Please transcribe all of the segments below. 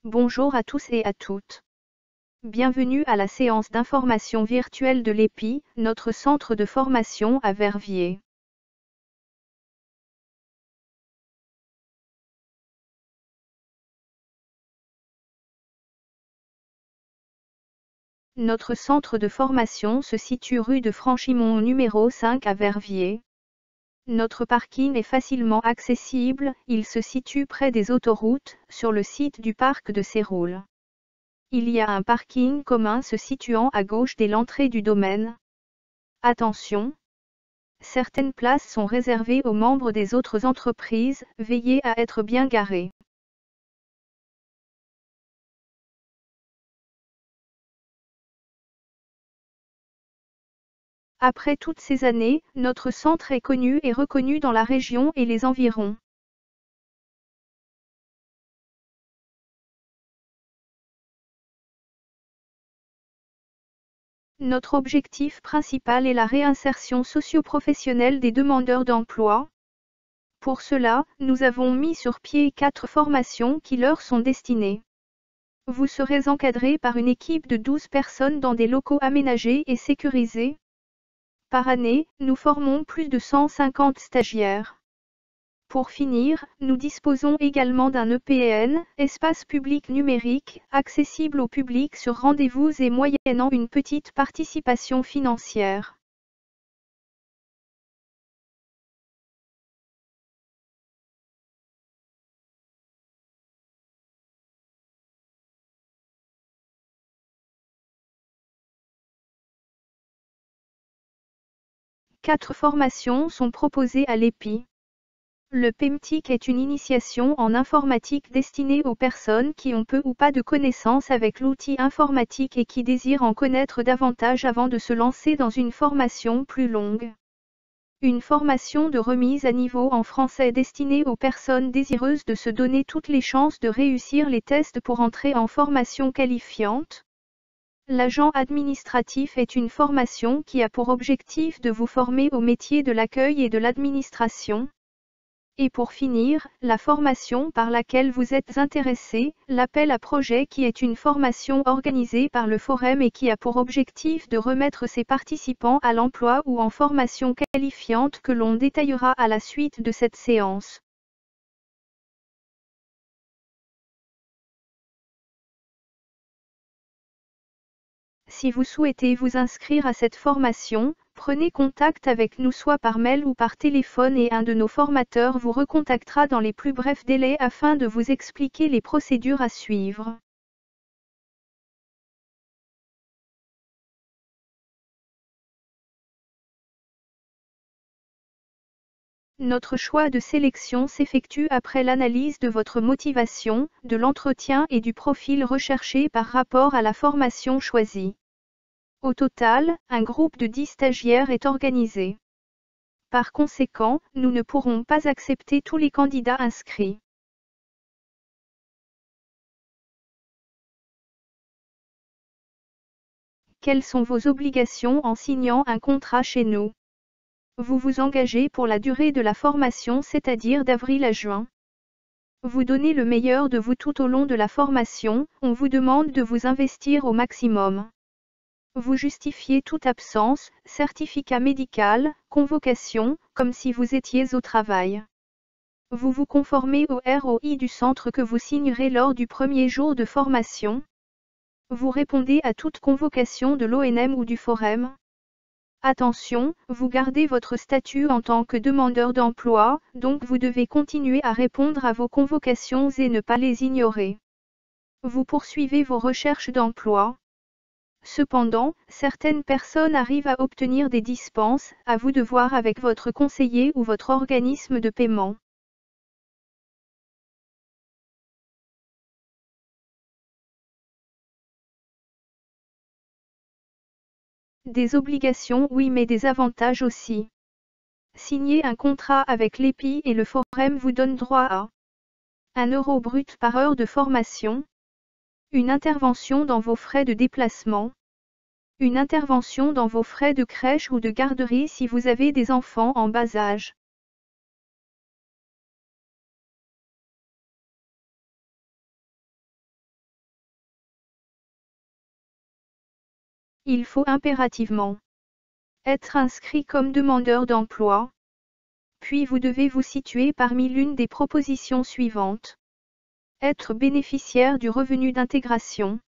Bonjour à tous et à toutes. Bienvenue à la séance d'information virtuelle de l'EPI, notre centre de formation à Verviers. Notre centre de formation se situe rue de Franchimont numéro 5 à Verviers. Notre parking est facilement accessible, il se situe près des autoroutes, sur le site du parc de Séroul. Il y a un parking commun se situant à gauche de l'entrée du domaine. Attention! Certaines places sont réservées aux membres des autres entreprises, veillez à être bien garés. Après toutes ces années, notre centre est connu et reconnu dans la région et les environs. Notre objectif principal est la réinsertion socio-professionnelle des demandeurs d'emploi. Pour cela, nous avons mis sur pied 4 formations qui leur sont destinées. Vous serez encadré par une équipe de 12 personnes dans des locaux aménagés et sécurisés. Par année, nous formons plus de 150 stagiaires. Pour finir, nous disposons également d'un EPN, espace public numérique, accessible au public sur rendez-vous et moyennant une petite participation financière. Quatre formations sont proposées à l'EPI. Le PEMTIC est une initiation en informatique destinée aux personnes qui ont peu ou pas de connaissances avec l'outil informatique et qui désirent en connaître davantage avant de se lancer dans une formation plus longue. Une formation de remise à niveau en français destinée aux personnes désireuses de se donner toutes les chances de réussir les tests pour entrer en formation qualifiante. L'agent administratif est une formation qui a pour objectif de vous former au métier de l'accueil et de l'administration. Et pour finir, la formation par laquelle vous êtes intéressé, l'appel à projet qui est une formation organisée par le Forum et qui a pour objectif de remettre ses participants à l'emploi ou en formation qualifiante que l'on détaillera à la suite de cette séance. Si vous souhaitez vous inscrire à cette formation, prenez contact avec nous soit par mail ou par téléphone et un de nos formateurs vous recontactera dans les plus brefs délais afin de vous expliquer les procédures à suivre. Notre choix de sélection s'effectue après l'analyse de votre motivation, de l'entretien et du profil recherché par rapport à la formation choisie. Au total, un groupe de 10 stagiaires est organisé. Par conséquent, nous ne pourrons pas accepter tous les candidats inscrits. Quelles sont vos obligations en signant un contrat chez nous? Vous vous engagez pour la durée de la formation, c'est-à-dire d'avril à juin. Vous donnez le meilleur de vous tout au long de la formation, on vous demande de vous investir au maximum. Vous justifiez toute absence, certificat médical, convocation, comme si vous étiez au travail. Vous vous conformez au ROI du centre que vous signerez lors du premier jour de formation. Vous répondez à toute convocation de l'ONM ou du Forum. Attention, vous gardez votre statut en tant que demandeur d'emploi, donc vous devez continuer à répondre à vos convocations et ne pas les ignorer. Vous poursuivez vos recherches d'emploi. Cependant, certaines personnes arrivent à obtenir des dispenses, à vous de voir avec votre conseiller ou votre organisme de paiement. Des obligations oui mais des avantages aussi. Signer un contrat avec l'EPI et le Forum vous donne droit à 1 euro brut par heure de formation, une intervention dans vos frais de déplacement, une intervention dans vos frais de crèche ou de garderie si vous avez des enfants en bas âge. Il faut impérativement être inscrit comme demandeur d'emploi. Puis vous devez vous situer parmi l'une des propositions suivantes. Être bénéficiaire du revenu d'intégration.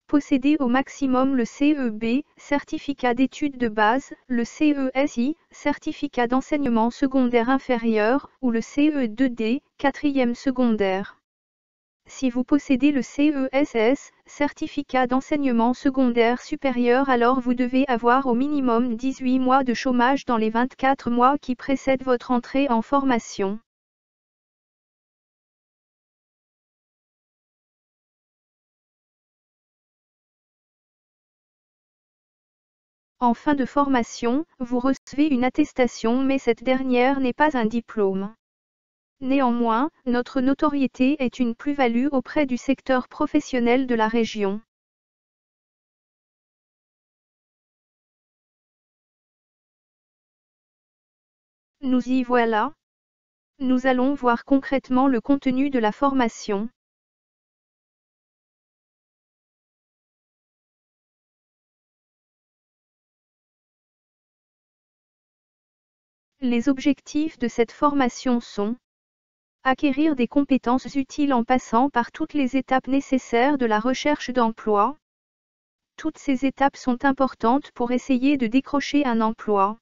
Posséder au maximum le CEB, certificat d'études de base, le CESI, certificat d'enseignement secondaire inférieur, ou le CE2D, quatrième secondaire. Si vous possédez le CESS, certificat d'enseignement secondaire supérieur, alors vous devez avoir au minimum 18 mois de chômage dans les 24 mois qui précèdent votre entrée en formation. En fin de formation, vous recevez une attestation, mais cette dernière n'est pas un diplôme. Néanmoins, notre notoriété est une plus-value auprès du secteur professionnel de la région. Nous y voilà. Nous allons voir concrètement le contenu de la formation. Les objectifs de cette formation sont acquérir des compétences utiles en passant par toutes les étapes nécessaires de la recherche d'emploi. Toutes ces étapes sont importantes pour essayer de décrocher un emploi.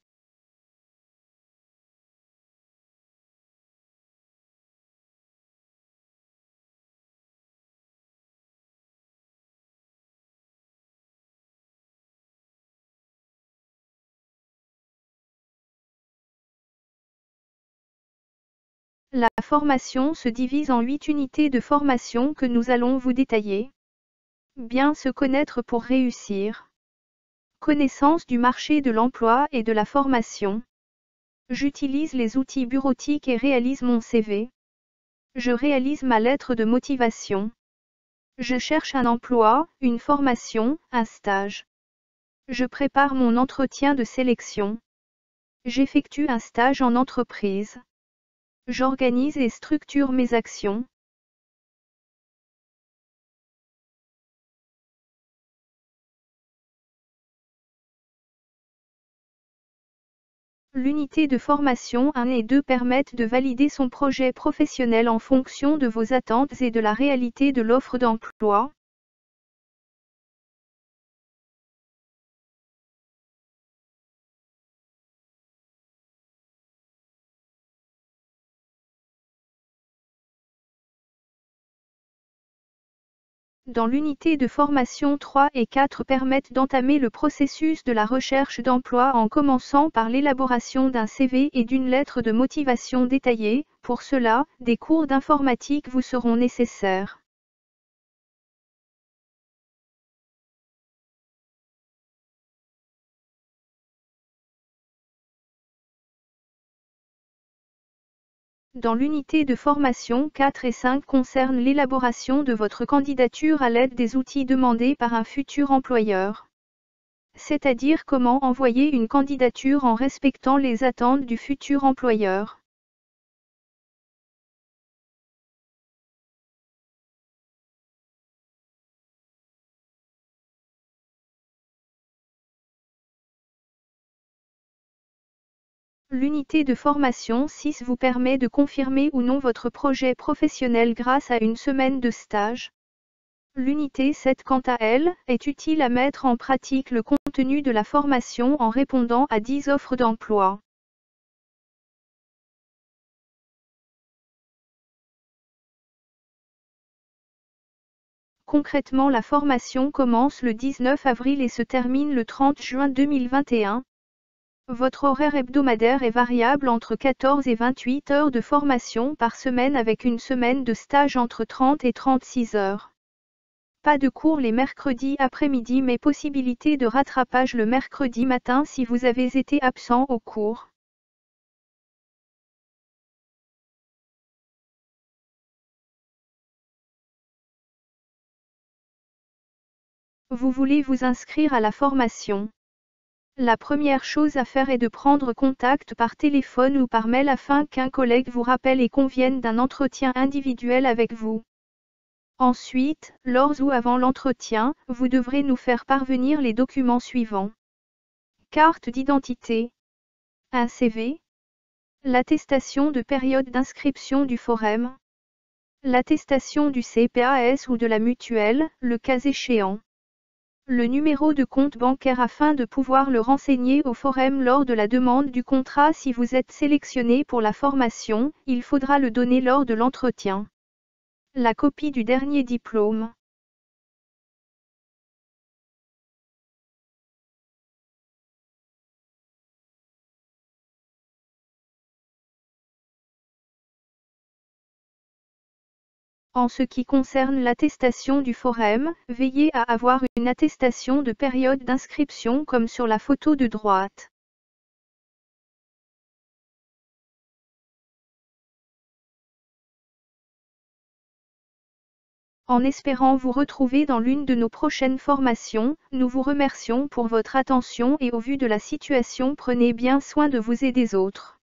La formation se divise en 8 unités de formation que nous allons vous détailler. Bien se connaître pour réussir. Connaissance du marché de l'emploi et de la formation. J'utilise les outils bureautiques et réalise mon CV. Je réalise ma lettre de motivation. Je cherche un emploi, une formation, un stage. Je prépare mon entretien de sélection. J'effectue un stage en entreprise. J'organise et structure mes actions. L'unité de formation 1 et 2 permettent de valider son projet professionnel en fonction de vos attentes et de la réalité de l'offre d'emploi. Dans l'unité de formation 3 et 4 permettent d'entamer le processus de la recherche d'emploi en commençant par l'élaboration d'un CV et d'une lettre de motivation détaillée. Pour cela, des cours d'informatique vous seront nécessaires. Dans l'unité de formation 4 et 5 concerne l'élaboration de votre candidature à l'aide des outils demandés par un futur employeur. C'est-à-dire comment envoyer une candidature en respectant les attentes du futur employeur. L'unité de formation 6 vous permet de confirmer ou non votre projet professionnel grâce à une semaine de stage. L'unité 7 quant à elle, est utile à mettre en pratique le contenu de la formation en répondant à 10 offres d'emploi. Concrètement, la formation commence le 19 avril et se termine le 30 juin 2021. Votre horaire hebdomadaire est variable entre 14 et 28 heures de formation par semaine avec une semaine de stage entre 30 et 36 heures. Pas de cours les mercredis après-midi mais possibilité de rattrapage le mercredi matin si vous avez été absent au cours. Vous voulez vous inscrire à la formation. La première chose à faire est de prendre contact par téléphone ou par mail afin qu'un collègue vous rappelle et convienne d'un entretien individuel avec vous. Ensuite, lors ou avant l'entretien, vous devrez nous faire parvenir les documents suivants. Carte d'identité, un CV, l'attestation de période d'inscription du forum, l'attestation du CPAS ou de la mutuelle, le cas échéant. Le numéro de compte bancaire afin de pouvoir le renseigner au forum lors de la demande du contrat. Si vous êtes sélectionné pour la formation, il faudra le donner lors de l'entretien. La copie du dernier diplôme. En ce qui concerne l'attestation du forum, veillez à avoir une attestation de période d'inscription comme sur la photo de droite. En espérant vous retrouver dans l'une de nos prochaines formations, nous vous remercions pour votre attention et au vu de la situation, prenez bien soin de vous et des autres.